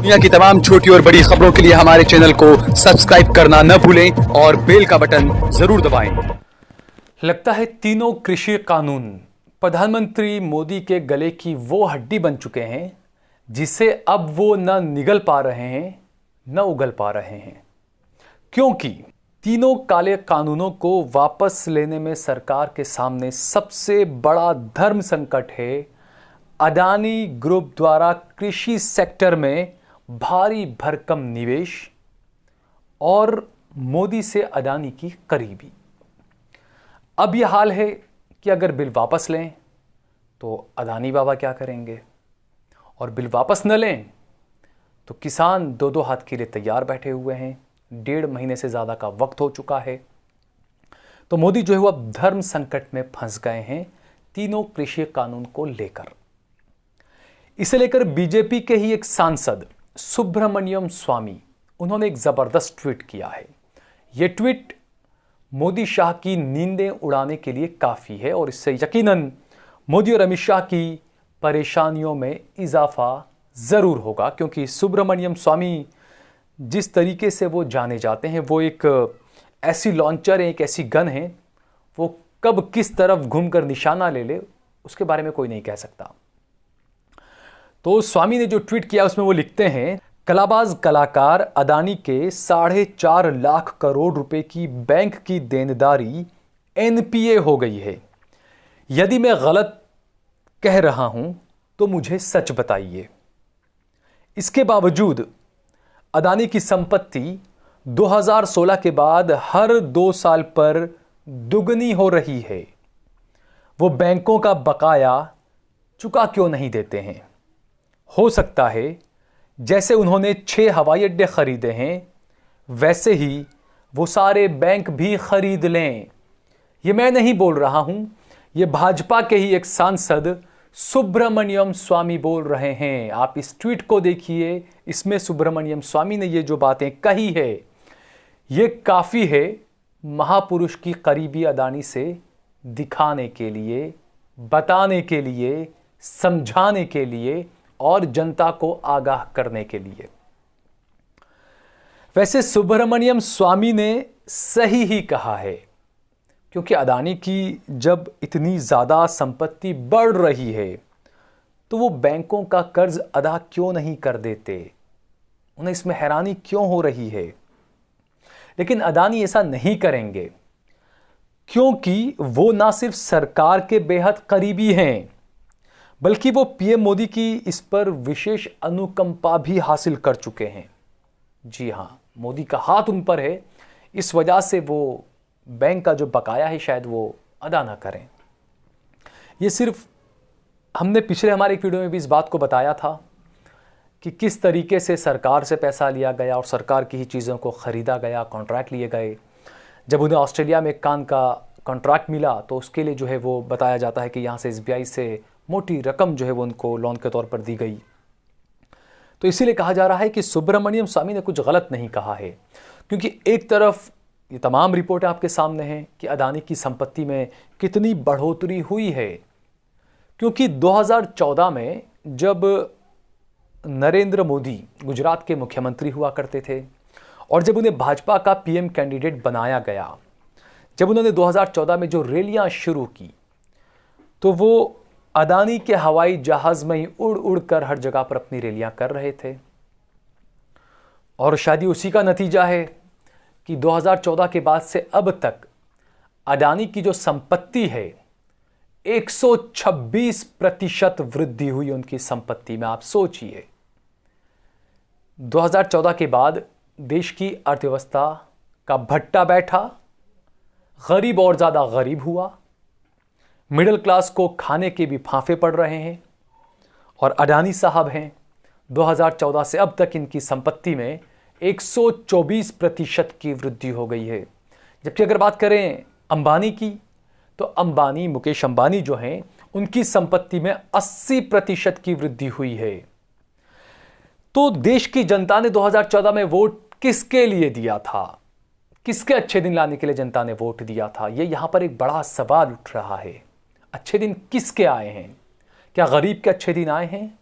दुनिया की तमाम छोटी और बड़ी खबरों के लिए हमारे चैनल को सब्सक्राइब करना न भूलें और बेल का बटन जरूर दबाएं। लगता है तीनों कृषि कानून प्रधानमंत्री मोदी के गले की वो हड्डी बन चुके हैं जिसे अब वो न निगल पा रहे हैं न उगल पा रहे हैं, क्योंकि तीनों काले कानूनों को वापस लेने में सरकार के सामने सबसे बड़ा धर्म संकट है अडानी ग्रुप द्वारा कृषि सेक्टर में भारी भरकम निवेश और मोदी से अडानी की करीबी। अब यह हाल है कि अगर बिल वापस लें तो अडानी बाबा क्या करेंगे, और बिल वापस न लें तो किसान दो दो हाथ के लिए तैयार बैठे हुए हैं। 1.5 महीने से ज़्यादा का वक्त हो चुका है। तो मोदी जो है वो अब धर्म संकट में फंस गए हैं तीनों कृषि कानून को लेकर। इसे लेकर बीजेपी के ही एक सांसद सुब्रमण्यम स्वामी, उन्होंने एक ज़बरदस्त ट्वीट किया है। यह ट्वीट मोदी शाह की नींदें उड़ाने के लिए काफ़ी है और इससे यकीनन मोदी और अमित शाह की परेशानियों में इजाफा ज़रूर होगा, क्योंकि सुब्रमण्यम स्वामी जिस तरीके से वो जाने जाते हैं, वो एक ऐसी लॉन्चर है, एक ऐसी गन है, वो कब किस तरफ घूमकर निशाना ले ले उसके बारे में कोई नहीं कह सकता। तो स्वामी ने जो ट्वीट किया उसमें वो लिखते हैं, कलाबाज कलाकार अडानी के 4.5 लाख करोड़ रुपए की बैंक की देनदारी एनपीए हो गई है। यदि मैं गलत कह रहा हूं तो मुझे सच बताइए। इसके बावजूद अडानी की संपत्ति 2016 के बाद हर 2 साल पर दुगनी हो रही है। वो बैंकों का बकाया चुका क्यों नहीं देते हैं? हो सकता है जैसे उन्होंने 6 हवाई अड्डे खरीदे हैं वैसे ही वो सारे बैंक भी खरीद लें। ये मैं नहीं बोल रहा हूं, ये भाजपा के ही एक सांसद सुब्रमण्यम स्वामी बोल रहे हैं। आप इस ट्वीट को देखिए, इसमें सुब्रमण्यम स्वामी ने ये जो बातें कही है ये काफ़ी है महापुरुष की करीबी अडानी से दिखाने के लिए, बताने के लिए, समझाने के लिए और जनता को आगाह करने के लिए। वैसे सुब्रमण्यम स्वामी ने सही ही कहा है, क्योंकि अडानी की जब इतनी ज़्यादा संपत्ति बढ़ रही है तो वो बैंकों का कर्ज अदा क्यों नहीं कर देते? उन्हें इसमें हैरानी क्यों हो रही है? लेकिन अडानी ऐसा नहीं करेंगे, क्योंकि वो ना सिर्फ सरकार के बेहद करीबी हैं बल्कि वो पीएम मोदी की इस पर विशेष अनुकंपा भी हासिल कर चुके हैं। जी हां, मोदी का हाथ उन पर है, इस वजह से वो बैंक का जो बकाया है शायद वो अदा ना करें। ये सिर्फ हमने पिछले हमारे एक वीडियो में भी इस बात को बताया था कि किस तरीके से सरकार से पैसा लिया गया और सरकार की ही चीज़ों को ख़रीदा गया, कॉन्ट्रैक्ट लिए गए। जब उन्हें ऑस्ट्रेलिया में कान का कॉन्ट्रैक्ट मिला तो उसके लिए जो है वो बताया जाता है कि यहाँ से एसबीआई से मोटी रकम जो है वो उनको लोन के तौर पर दी गई। तो इसीलिए कहा जा रहा है कि सुब्रमण्यम स्वामी ने कुछ गलत नहीं कहा है, क्योंकि एक तरफ ये तमाम रिपोर्टें आपके सामने हैं कि अडानी की संपत्ति में कितनी बढ़ोतरी हुई है। क्योंकि 2014 में जब नरेंद्र मोदी गुजरात के मुख्यमंत्री हुआ करते थे और जब उन्हें भाजपा का पीएम कैंडिडेट बनाया गया, जब उन्होंने 2014 में जो रैलियां शुरू की तो वो अडानी के हवाई जहाज में ही उड़ उड़ कर हर जगह पर अपनी रैलियां कर रहे थे। और शायद उसी का नतीजा है कि 2014 के बाद से अब तक अडानी की जो संपत्ति है 126% वृद्धि हुई उनकी संपत्ति में। आप सोचिए, 2014 के बाद देश की अर्थव्यवस्था का भट्टा बैठा, गरीब और ज़्यादा गरीब हुआ, मिडिल क्लास को खाने के भी फांफे पड़ रहे हैं। और अडानी साहब हैं, 2014 से अब तक इनकी संपत्ति में 124% की वृद्धि हो गई है। जबकि अगर बात करें अंबानी की, तो अंबानी, मुकेश अंबानी जो हैं, उनकी संपत्ति में 80% की वृद्धि हुई है। तो देश की जनता ने 2014 में वोट किसके लिए दिया था? किसके अच्छे दिन लाने के लिए जनता ने वोट दिया था? ये यहां पर एक बड़ा सवाल उठ रहा है। अच्छे दिन किसके आए हैं? क्या गरीब के अच्छे दिन आए हैं?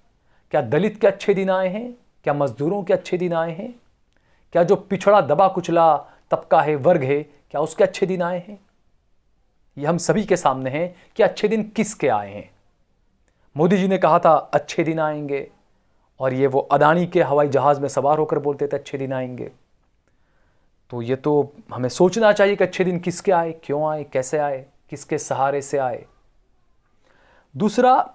क्या दलित के अच्छे दिन आए हैं? क्या मजदूरों के अच्छे दिन आए हैं? क्या जो पिछड़ा दबा कुचला तबका है, वर्ग है, क्या उसके अच्छे दिन आए हैं? ये हम सभी के सामने हैं कि अच्छे दिन किसके आए हैं। मोदी जी ने कहा था अच्छे दिन आएंगे, और ये वो अदानी के हवाई जहाज में सवार होकर बोलते थे अच्छे दिन आएंगे। तो ये तो हमें सोचना चाहिए कि अच्छे दिन किसके आए, क्यों आए, कैसे आए, किसके सहारे से आए। दूसरा,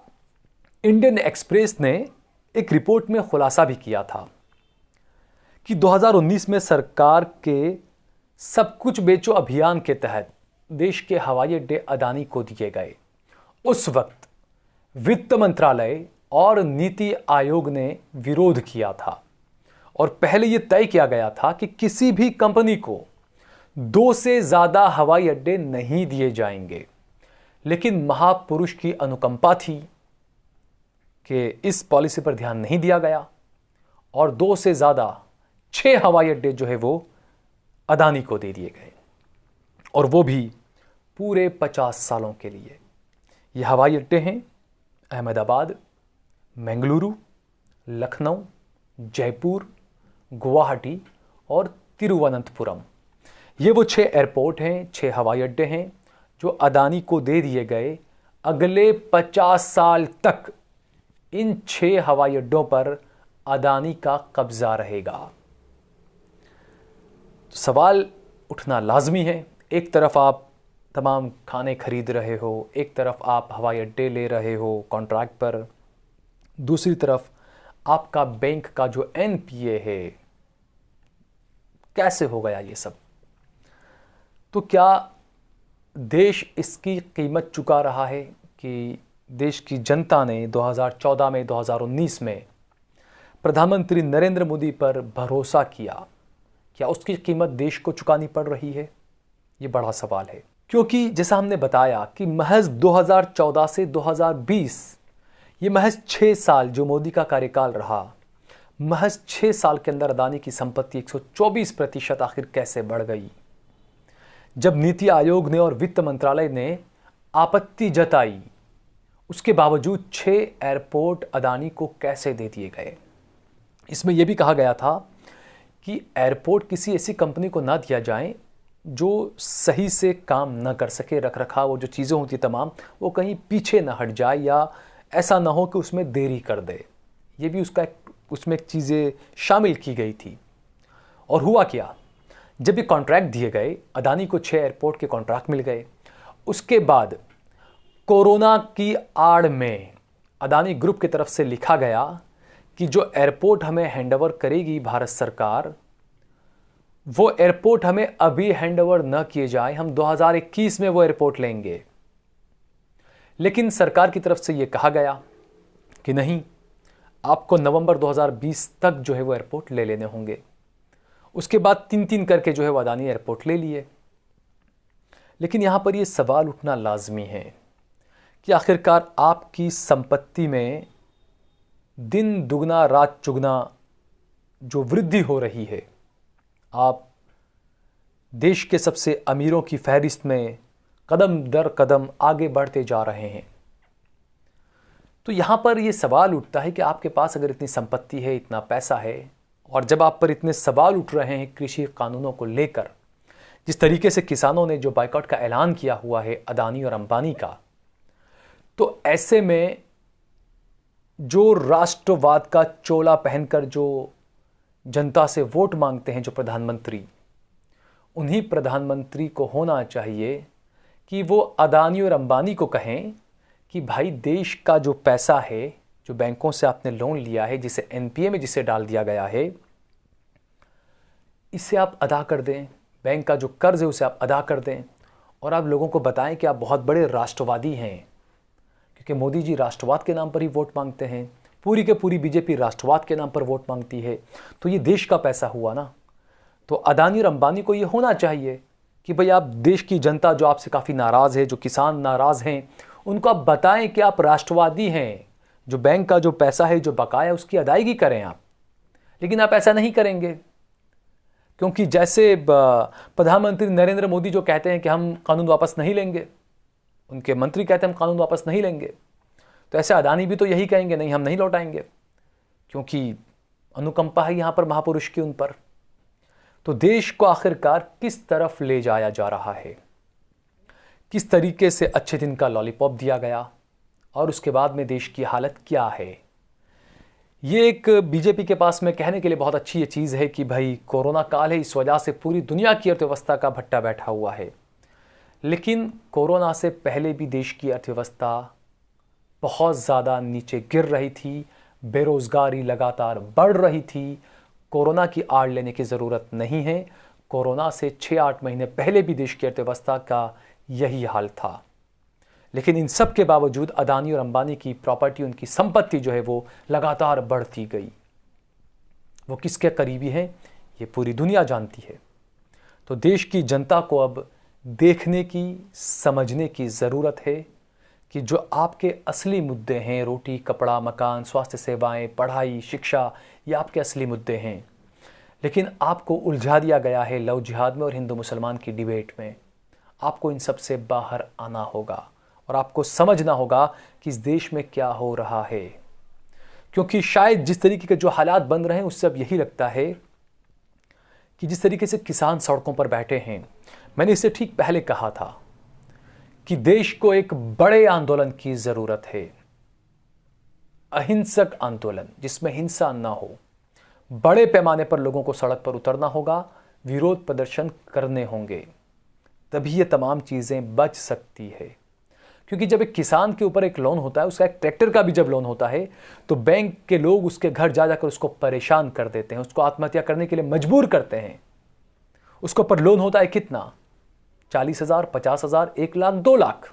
इंडियन एक्सप्रेस ने एक रिपोर्ट में खुलासा भी किया था कि 2019 में सरकार के सब कुछ बेचो अभियान के तहत देश के हवाई अड्डे अदानी को दिए गए। उस वक्त वित्त मंत्रालय और नीति आयोग ने विरोध किया था, और पहले यह तय किया गया था कि किसी भी कंपनी को 2 से ज्यादा हवाई अड्डे नहीं दिए जाएंगे। लेकिन महापुरुष की अनुकंपा थी कि इस पॉलिसी पर ध्यान नहीं दिया गया, और 2 से ज्यादा 6 हवाई अड्डे जो है वो अदानी को दे दिए गए, और वो भी पूरे 50 सालों के लिए। ये हवाई अड्डे हैं अहमदाबाद, बेंगलुरु, लखनऊ, जयपुर, गुवाहाटी और तिरुवनंतपुरम। ये वो 6 एयरपोर्ट हैं, 6 हवाई अड्डे हैं जो अदानी को दे दिए गए। अगले 50 साल तक इन 6 हवाई अड्डों पर अदानी का कब्जा रहेगा। सवाल उठना लाजमी है, एक तरफ आप तमाम खाने खरीद रहे हो, एक तरफ आप हवाई अड्डे ले रहे हो कॉन्ट्रैक्ट पर, दूसरी तरफ आपका बैंक का जो एनपीए है, कैसे हो गया ये सब? तो क्या देश इसकी कीमत चुका रहा है कि देश की जनता ने 2014 में, 2019 में प्रधानमंत्री नरेंद्र मोदी पर भरोसा किया? क्या उसकी कीमत देश को चुकानी पड़ रही है? ये बड़ा सवाल है, क्योंकि जैसा हमने बताया कि महज 2014 से 2020, ये महज 6 साल जो मोदी का कार्यकाल रहा, महज 6 साल के अंदर अदानी की संपत्ति 124% आखिर कैसे बढ़ गई? जब नीति आयोग ने और वित्त मंत्रालय ने आपत्ति जताई, उसके बावजूद 6 एयरपोर्ट अदानी को कैसे दे दिए गए? इसमें यह भी कहा गया था कि एयरपोर्ट किसी ऐसी कंपनी को ना दिया जाए जो सही से काम न कर सके, रख रखाव वो जो चीज़ें होती तमाम वो कहीं पीछे ना हट जाए, या ऐसा ना हो कि उसमें देरी कर दे। ये भी उसमें चीज़ें शामिल की गई थी। और हुआ क्या, जब ये कॉन्ट्रैक्ट दिए गए, अदानी को 6 एयरपोर्ट के कॉन्ट्रैक्ट मिल गए। उसके बाद कोरोना की आड़ में अदानी ग्रुप की तरफ से लिखा गया कि जो एयरपोर्ट हमें हैंडओवर करेगी भारत सरकार, वो एयरपोर्ट हमें अभी हैंडओवर न किए जाए, हम 2021 में वो एयरपोर्ट लेंगे। लेकिन सरकार की तरफ से ये कहा गया कि नहीं, आपको नवंबर 2020 तक जो है वो एयरपोर्ट ले लेने होंगे। उसके बाद 3-3 करके जो है वो अदानी एयरपोर्ट ले लिए। लेकिन यहां पर ये सवाल उठना लाजमी है कि आखिरकार आपकी संपत्ति में दिन दुगना रात चुगना जो वृद्धि हो रही है, आप देश के सबसे अमीरों की फहरिस्त में कदम दर कदम आगे बढ़ते जा रहे हैं। तो यहां पर यह सवाल उठता है कि आपके पास अगर इतनी संपत्ति है, इतना पैसा है, और जब आप पर इतने सवाल उठ रहे हैं कृषि कानूनों को लेकर, जिस तरीके से किसानों ने जो बाइकआउट का ऐलान किया हुआ है अदानी और अंबानी का, तो ऐसे में जो राष्ट्रवाद का चोला पहनकर जो जनता से वोट मांगते हैं, जो प्रधानमंत्री, उन्हीं प्रधानमंत्री को होना चाहिए कि वो अदानी और अंबानी को कहें कि भाई देश का जो पैसा है, जो बैंकों से आपने लोन लिया है, जिसे एनपीए में जिसे डाल दिया गया है, इसे आप अदा कर दें। बैंक का जो कर्ज है उसे आप अदा कर दें, और आप लोगों को बताएं कि आप बहुत बड़े राष्ट्रवादी हैं, क्योंकि मोदी जी राष्ट्रवाद के नाम पर ही वोट मांगते हैं, पूरी के पूरी बीजेपी राष्ट्रवाद के नाम पर वोट मांगती है। तो ये देश का पैसा हुआ ना। तो अदानी और अंबानी को ये होना चाहिए कि भाई आप देश की जनता जो आपसे काफ़ी नाराज़ है, जो किसान नाराज़ हैं, उनको आप बताएं कि आप राष्ट्रवादी हैं, जो बैंक का जो पैसा है, जो बकाया, उसकी अदायगी करें आप। लेकिन आप ऐसा नहीं करेंगे, क्योंकि जैसे प्रधानमंत्री नरेंद्र मोदी जो कहते हैं कि हम कानून वापस नहीं लेंगे, उनके मंत्री कहते हैं हम कानून वापस नहीं लेंगे, तो ऐसे अदानी भी तो यही कहेंगे, नहीं हम नहीं लौटाएंगे, क्योंकि अनुकंपा है यहाँ पर महापुरुष की उन पर। तो देश को आखिरकार किस तरफ ले जाया जा रहा है, किस तरीके से अच्छे दिन का लॉलीपॉप दिया गया और उसके बाद में देश की हालत क्या है। ये एक बीजेपी के पास में कहने के लिए बहुत अच्छी ये चीज़ है कि भाई कोरोना काल है, इस वजह से पूरी दुनिया की अर्थव्यवस्था का भट्टा बैठा हुआ है। लेकिन कोरोना से पहले भी देश की अर्थव्यवस्था बहुत ज़्यादा नीचे गिर रही थी, बेरोज़गारी लगातार बढ़ रही थी। कोरोना की आड़ लेने की ज़रूरत नहीं है। कोरोना से 6-8 महीने पहले भी देश की अर्थव्यवस्था का यही हाल था। लेकिन इन सब के बावजूद अदानी और अंबानी की प्रॉपर्टी, उनकी संपत्ति जो है वो लगातार बढ़ती गई। वो किसके करीबी हैं ये पूरी दुनिया जानती है। तो देश की जनता को अब देखने की, समझने की ज़रूरत है कि जो आपके असली मुद्दे हैं, रोटी, कपड़ा, मकान, स्वास्थ्य सेवाएं, पढ़ाई, शिक्षा, ये आपके असली मुद्दे हैं। लेकिन आपको उलझा दिया गया है लव जिहाद में और हिंदू मुसलमान की डिबेट में। आपको इन सब से बाहर आना होगा और आपको समझना होगा कि इस देश में क्या हो रहा है। क्योंकि शायद जिस तरीके के जो हालात बन रहे हैं उससे अब यही लगता है कि जिस तरीके से किसान सड़कों पर बैठे हैं, मैंने इससे ठीक पहले कहा था कि देश को एक बड़े आंदोलन की जरूरत है, अहिंसक आंदोलन जिसमें हिंसा ना हो। बड़े पैमाने पर लोगों को सड़क पर उतरना होगा, विरोध प्रदर्शन करने होंगे, तभी ये तमाम चीज़ें बच सकती है। क्योंकि जब एक किसान के ऊपर एक लोन होता है, उसका एक ट्रैक्टर का भी जब लोन होता है, तो बैंक के लोग उसके घर जा जाकर उसको परेशान कर देते हैं, उसको आत्महत्या करने के लिए मजबूर करते हैं। उसके ऊपर लोन होता है कितना? 40,000, 50,000, 1 लाख, 2 लाख।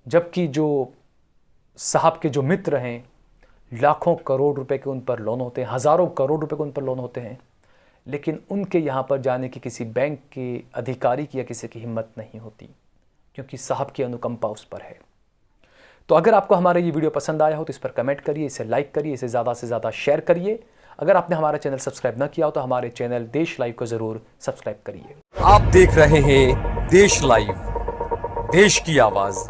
जबकि जो साहब के जो मित्र हैं, लाखों करोड़ रुपए के उन पर लोन होते हैं, हज़ारों करोड़ रुपए के उन पर लोन होते हैं। लेकिन उनके यहाँ पर जाने की किसी बैंक के अधिकारी की या किसी की हिम्मत नहीं होती, क्योंकि साहब की अनुकंपा उस पर है। तो अगर आपको हमारा ये वीडियो पसंद आया हो तो इस पर कमेंट करिए, इसे लाइक करिए, इसे ज़्यादा से ज़्यादा शेयर करिए। अगर आपने हमारा चैनल सब्सक्राइब ना किया हो तो हमारे चैनल देश लाइव को ज़रूर सब्सक्राइब करिए। आप देख रहे हैं देश लाइव, देश की आवाज़।